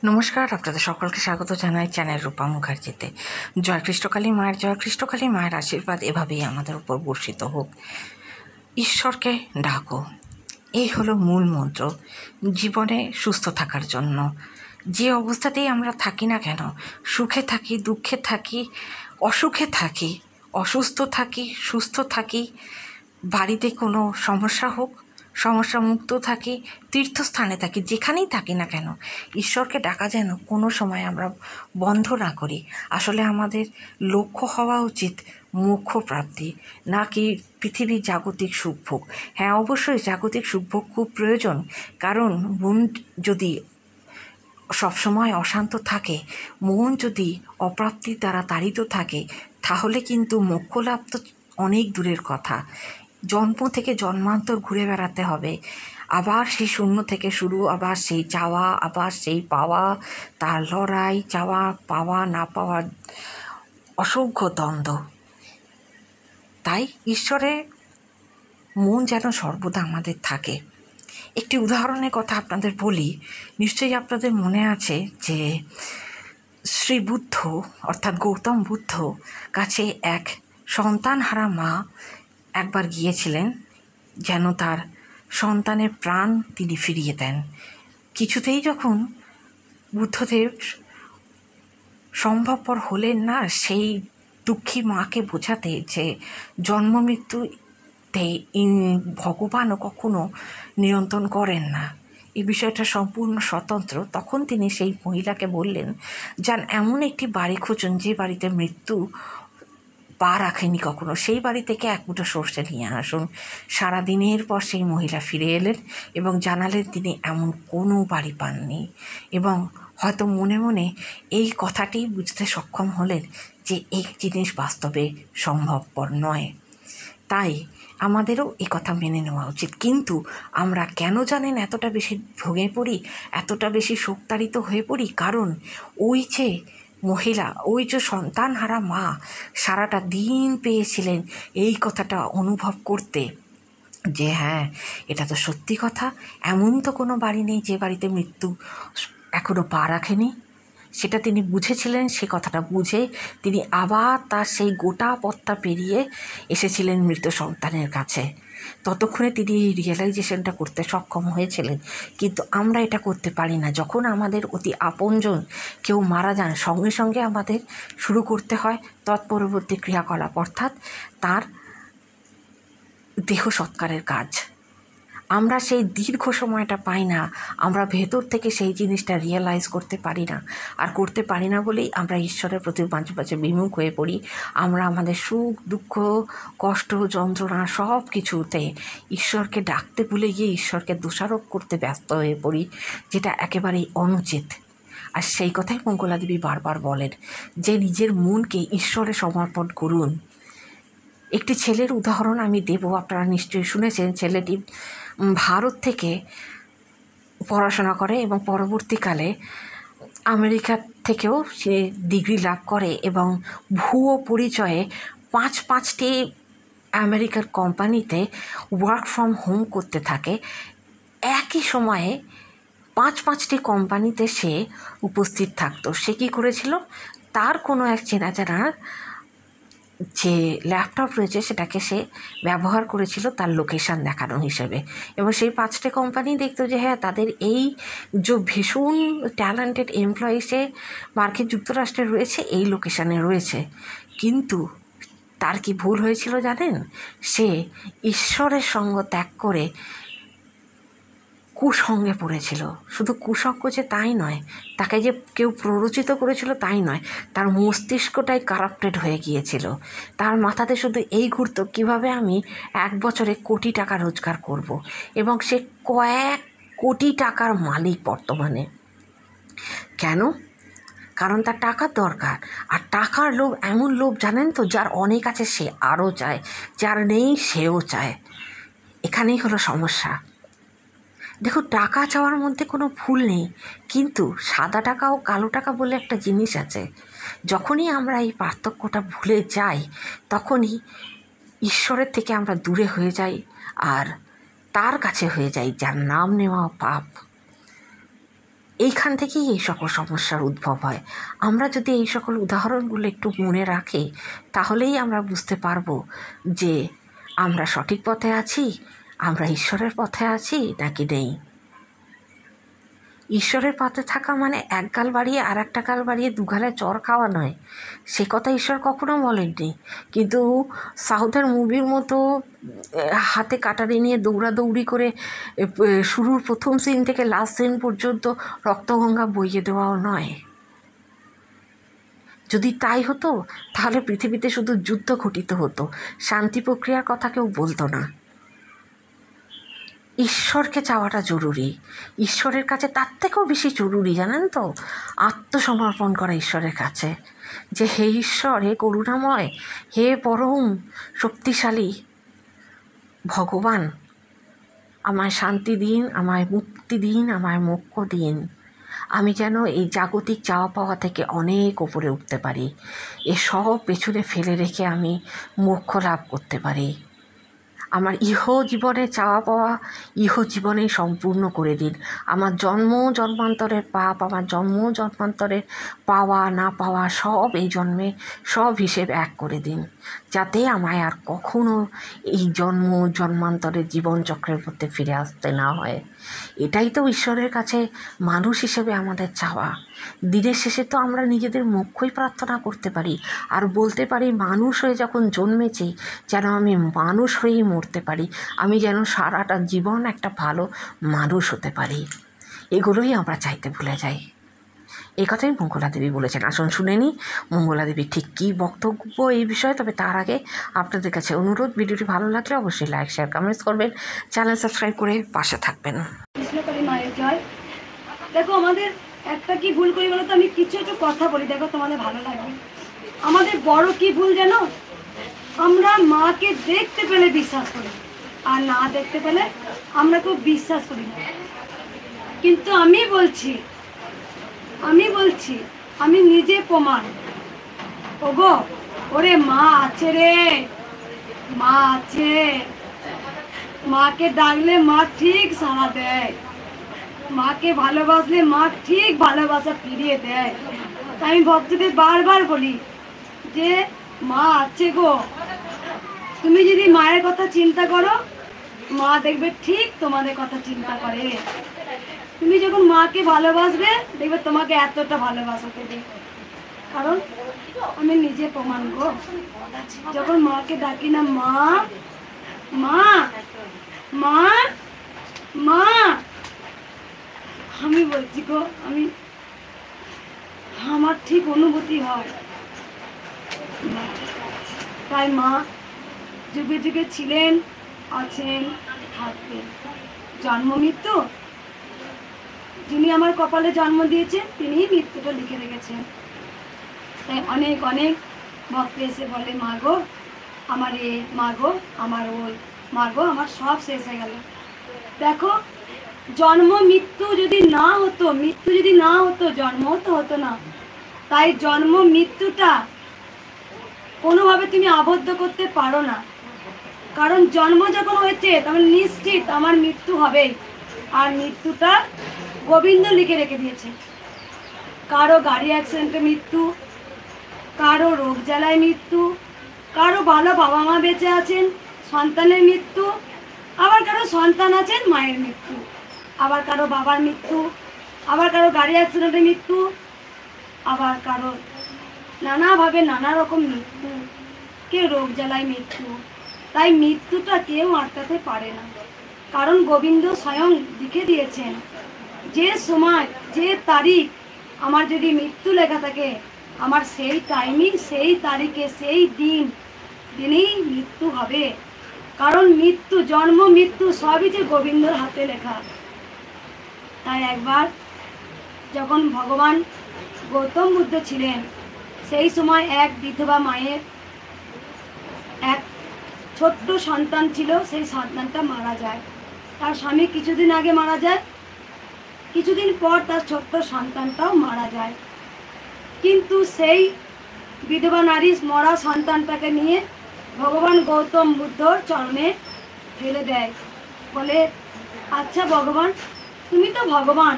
নমস্কার, আপনাদের সকলকে স্বাগত জানাই চ্যানেল রূপা মুখার্জিতে। জয় কৃষ্ণকালী মায়ের, জয় কৃষ্ণকালী মায়ের আশীর্বাদ এভাবেই আমাদের উপর বর্ষিত হোক। ঈশ্বরকে ডাকো, এই হলো মূল মন্ত্র জীবনে সুস্থ থাকার জন্য। যে অবস্থাতেই আমরা থাকি না কেন, সুখে থাকি, দুঃখে থাকি, অসুখে থাকি, অসুস্থ থাকি, সুস্থ থাকি, বাড়িতে কোনো সমস্যা হোক, সমস্যা মুক্ত থাকি, তীর্থস্থানে থাকি, যেখানেই থাকি না কেন, ঈশ্বরকে ডাকা যেন কোনো সময় আমরা বন্ধ না করি। আসলে আমাদের লক্ষ্য হওয়া উচিত মোক্ষ প্রাপ্তি, নাকি পৃথিবীর জাগতিক সুখভোগ। হ্যাঁ, অবশ্যই জাগতিক সুখভোগ খুব প্রয়োজন, কারণ মন যদি সবসময় অশান্ত থাকে, মন যদি অপ্রাপ্তির দ্বারা তাড়িত থাকে, তাহলে কিন্তু মোক্ষ লাভ তো অনেক দূরের কথা। জন্ম থেকে জন্মান্তর ঘুরে বেড়াতে হবে, আবার সেই শূন্য থেকে শুরু, আবার সেই চাওয়া, আবার সেই পাওয়া, তার লড়াই, চাওয়া পাওয়া না পাওয়ার অসংখ্য দ্বন্দ্ব। তাই ঈশ্বরের মন যেন সর্বদা আমাদের থাকে। একটি উদাহরণের কথা আপনাদের বলি, নিশ্চয়ই আপনাদের মনে আছে যে শ্রী বুদ্ধ অর্থাৎ গৌতম বুদ্ধ কাছে এক সন্তানহারা মা একবার গিয়েছিলেন যেন তার সন্তানের প্রাণ তিনি ফিরিয়ে দেন। কিছুতেই যখন বুদ্ধদেব সম্ভবপর হলেন না সেই দুঃখী মাকে বোঝাতে যে জন্ম মৃত্যুতে ভগবানও কখনো নিয়ন্ত্রণ করেন না, এই বিষয়টা সম্পূর্ণ স্বতন্ত্র, তখন তিনি সেই মহিলাকে বললেন, যান এমন একটি বাড়ি খুঁজুন যে বাড়িতে মৃত্যু পা রাখেনি কখনো, সেই বাড়ি থেকে এক মুঠো সর্ষে নিয়ে আসুন। সারাদিনের পর সেই মহিলা ফিরে এলেন এবং জানালেন তিনি এমন কোনো বাড়ি পাননি, এবং হয়তো মনে মনে এই কথাটি বুঝতে সক্ষম হলেন যে এই জিনিস বাস্তবে সম্ভবপর নয়। তাই আমাদেরও এই কথা মেনে নেওয়া উচিত। কিন্তু আমরা কেন জানেন এতটা বেশি ভেঙে পড়ি, এতটা বেশি শোকতাড়িত হয়ে পড়ি? কারণ ওই যে মহিলা, ওই যে সন্তানহারা মা সারাটা দিন পেয়েছিলেন এই কথাটা অনুভব করতে যে হ্যাঁ, এটা তো সত্যি কথা, এমন তো কোনো বাড়ি নেই যে বাড়িতে মৃত্যু এখনও পা রাখেনি। সেটা তিনি বুঝেছিলেন। সে কথাটা বুঝে তিনি আবার তার সেই গোটা পথটা পেরিয়ে এসেছিলেন মৃত সন্তানের কাছে। ততক্ষণে তিনি এই রিয়েলাইজেশনটা করতে সক্ষম হয়েছিলেন। কিন্তু আমরা এটা করতে পারি না। যখন আমাদের অতি আপনজন কেউ মারা যান, সঙ্গে সঙ্গে আমাদের শুরু করতে হয় তৎপরবর্তী ক্রিয়াকলাপ, অর্থাৎ তার দেহ সৎকারের কাজ। আমরা সেই দীর্ঘ সময়টা পাই না, আমরা ভেতর থেকে সেই জিনিসটা রিয়েলাইজ করতে পারি না। আর করতে পারি না বলেই আমরা ঈশ্বরের প্রতি মাঝে মাঝে বিমুখ হয়ে পড়ি। আমরা আমাদের সুখ দুঃখ কষ্ট যন্ত্রণা সব কিছুতে ঈশ্বরকে ডাকতে ভুলে গিয়ে ঈশ্বরকে দোষারোপ করতে ব্যস্ত হয়ে পড়ি, যেটা একেবারেই অনুচিত। আর সেই কথাই মঙ্গলা দেবী বারবার বলেন যে নিজের মনকে ঈশ্বরে সমর্পণ করুন। একটি ছেলের উদাহরণ আমি দেব, আপনারা নিশ্চয়ই শুনেছেন। ছেলেটি ভারত থেকে পড়াশোনা করে এবং পরবর্তীকালে আমেরিকা থেকেও সে ডিগ্রি লাভ করে এবং ভুয়ো পরিচয়ে পাঁচটি আমেরিকার কোম্পানিতে ওয়ার্ক ফ্রম হোম করতে থাকে। একই সময়ে পাঁচটি কোম্পানিতে সে উপস্থিত থাকতো। সে কী করেছিল, তার কোনো এক চেনা জানার যে ল্যাপটপ রয়েছে সেটাকে সে ব্যবহার করেছিল তার লোকেশান দেখানো হিসেবে, এবং সেই 5টি কোম্পানি দেখতো যে হ্যাঁ, তাদের এই যে ভীষণ ট্যালেন্টেড এমপ্লয়ি সে মার্কিন যুক্তরাষ্ট্রে রয়েছে, এই লোকেশানে রয়েছে। কিন্তু তার কি ভুল হয়েছিল জানেন? সে ঈশ্বরের সঙ্গ ত্যাগ করে কুসঙ্গে পড়েছিল। শুধু কুসঙ্গ যে তাই নয়, তাকে যে কেউ প্ররোচিত করেছিল তাই নয়, তার মস্তিষ্কটাই কারাপ্টেড হয়ে গিয়েছিল। তার মাথাতে শুধু এই ঘুরতো কীভাবে আমি 1 বছরে কোটি টাকা রোজগার করব, এবং সে কয়েক কোটি টাকার মালিক বর্তমানে। কেন? কারণ তার টাকার দরকার। আর টাকার লোভ এমন লোভ জানেন তো, যার অনেক আছে সে আরও চায়, যার নেই সেও চায়। এখানেই হলো সমস্যা। দেখো, টাকা চাওয়ার মধ্যে কোনো ভুল নেই, কিন্তু সাদা টাকা ও কালো টাকা বলে একটা জিনিস আছে। যখনই আমরা এই পার্থক্যটা ভুলে যাই, তখনই ঈশ্বরের থেকে আমরা দূরে হয়ে যাই আর তার কাছে হয়ে যাই যার নাম নেওয়া পাপ। এইখান থেকেই এই সকল সমস্যার উদ্ভব হয়। আমরা যদি এই সকল উদাহরণগুলো একটু মনে রাখি, তাহলেই আমরা বুঝতে পারবো যে আমরা সঠিক পথে আছি, আমরা ঈশ্বরের পথে আছি নাকি নেই। ঈশ্বরের পথে থাকা মানে এক গাল বাড়িয়ে আর একটা গাল বাড়িয়ে দুগালে চর খাওয়া নয়, সে কথা ঈশ্বর কখনো বলেননি। কিন্তু সাউথের মুভির মতো হাতে কাটারি নিয়ে দৌড়াদৌড়ি করে শুরুর প্রথম সিন থেকে লাস্ট সিন পর্যন্ত রক্তগঙ্গা বইয়ে দেওয়াও নয়। যদি তাই হতো তাহলে পৃথিবীতে শুধু যুদ্ধ ঘটিত হতো, শান্তি প্রক্রিয়ার কথা কেউ বলতো না। ঈশ্বরকে চাওয়াটা জরুরি, ঈশ্বরের কাছে তার থেকেও বেশি জরুরি জানেন তো আত্মসমর্পণ করা ঈশ্বরের কাছে, যে হে ঈশ্বর, হে করুণাময়, হে পরম শক্তিশালী ভগবান, আমায় শান্তি দিন, আমায় মুক্তি দিন, আমায় মোক্ষ দিন, আমি যেন এই জাগতিক চাওয়া পাওয়া থেকে অনেক ওপরে উঠতে পারি, এসব পেছনে ফেলে রেখে আমি মোক্ষ লাভ করতে পারি। আমার ইহ জীবনে চাওয়া পাওয়া ইহ জীবনেই সম্পূর্ণ করে দিন। আমার জন্ম জন্মান্তরের পাপ, আমার জন্ম জন্মান্তরের পাওয়া না পাওয়া সব এই জন্মে সব হিসেব এক করে দিন, যাতে আমায় আর কখনো এই জন্ম জন্মান্তরের জীবনচক্রের মধ্যে ফিরে আসতে না হয়। এটাই তো ঈশ্বরের কাছে মানুষ হিসেবে আমাদের চাওয়া। দিনের শেষে তো আমরা নিজেদের মোক্ষই প্রার্থনা করতে পারি আর বলতে পারি, মানুষ হয়ে যখন জন্মেছি যেন আমি মানুষ হয়েই মরতে পারি, আমি যেন সারাটা জীবন একটা ভালো মানুষ হতে পারি। এগুলোই আমরা চাইতে ভুলে যাই। এই কথাই মঙ্গলা দেবী বলেছেন। আসুন শুনে নিই মঙ্গলা দেবী ঠিক কী বক্তব্য এই বিষয়ে। তবে তার আগে আপনাদের কাছে অনুরোধ, ভিডিওটি ভালো লাগলে অবশ্যই লাইক, শেয়ার, কমেন্টস করবেন, চ্যানেল সাবস্ক্রাইব করে পাশে থাকবেন। মায়ের জয়। দেখো আমাদের একটা কি ভুল করি বলো তো, আমি কিছু একটু কথা বলি, দেখো তোমাদের ভালো লাগবে। আমাদের বড় কি ভুল জানো, আমরা মাকে দেখতে পেলে বিশ্বাস করি আর না দেখতে পেলে আমরা কেউ বিশ্বাস করি না। কিন্তু আমি বলছি আমি নিজে প্রমাণ। ওগো ওরে মা আছে রে, মা আছে, মাকে ডাকলে মা ঠিক সাড়া দেয়, মাকে ভালোবাসলে মা ঠিক ভালোবাসা ফিরিয়ে দেয়। তাই আমি ভক্তদের বারবার বলি যে মা আছে গো, তুমি যদি মায়ের কথা চিন্তা করো মা দেখবে ঠিক তোমাদের কথা চিন্তা করে। তুমি যখন মাকে ভালোবাসবে দেখবে তোমাকে এতটা ভালোবাসা দেবে। কারণ আমি নিজে প্রমাণ গো, যখন মাকে ডাকি না মা মা মা মা, আমি বলছি গো, আমার ঠিক অনুভূতি হয়। তাই মা যুগে যুগে ছিলেন, আছেন, থাকবেন। জন্ম মৃত্যু, যিনি আমার কপালে জন্ম দিয়েছেন তিনিই মৃত্যুটা লিখে রেখেছেন। তাই অনেক অনেক ভক্ত এসে বলে মা গো আমার এ, মা গো আমার ওই, মা গো আমার সব শেষ হয়ে গেল। দেখো জন্ম মৃত্যু যদি না হতো জন্মও তো হতো না। তাই জন্ম মৃত্যুটা কোনোভাবে তুমি আবদ্ধ করতে পারো না। কারণ জন্ম যখন হয়েছে তখন নিশ্চিত আমার মৃত্যু হবেই, আর মৃত্যুটা গোবিন্দ লিখে রেখে দিয়েছে। কারো গাড়ি অ্যাক্সিডেন্টে মৃত্যু, কারো রোগ জ্বালায় মৃত্যু, কারো ভালো বাবা মা বেঁচে আছেন সন্তানের মৃত্যু, আবার কারো সন্তান আছেন মায়ের মৃত্যু, আবার কারো বাবার মৃত্যু, আবার কারো গাড়ি অ্যাক্সিডেন্টে মৃত্যু, আবার কারো নানাভাবে নানা রকম মৃত্যু, কেউ রোগ জ্বালায় মৃত্যু। তাই মৃত্যুটা কেউ আটকাতে পারে না, কারণ গোবিন্দ স্বয়ং লিখে দিয়েছেন যে সময় যে তারিখ আমার যদি মৃত্যু লেখা থাকে আমার সেই টাইমই সেই তারিখে সেই দিনেই মৃত্যু হবে। কারণ মৃত্যু, জন্ম মৃত্যু সবই যে গোবিন্দর হাতে লেখা। তাই একবার যখন ভগবান গৌতম বুদ্ধ ছিলেন সেই সময় এক বিধবা মায়ের এক ছোট্ট সন্তান ছিল, সেই সন্তানটা মারা যায়। তার স্বামী কিছুদিন আগে মারা যায়, কিছুদিন পর তার ছোট্ট সন্তানটাও মারা যায়। কিন্তু সেই বিধবা নারী মরা সন্তানটাকে নিয়ে ভগবান গৌতম বুদ্ধর চরণে ফেলে দেয়, বলে আচ্ছা ভগবান তুমি তো ভগবান,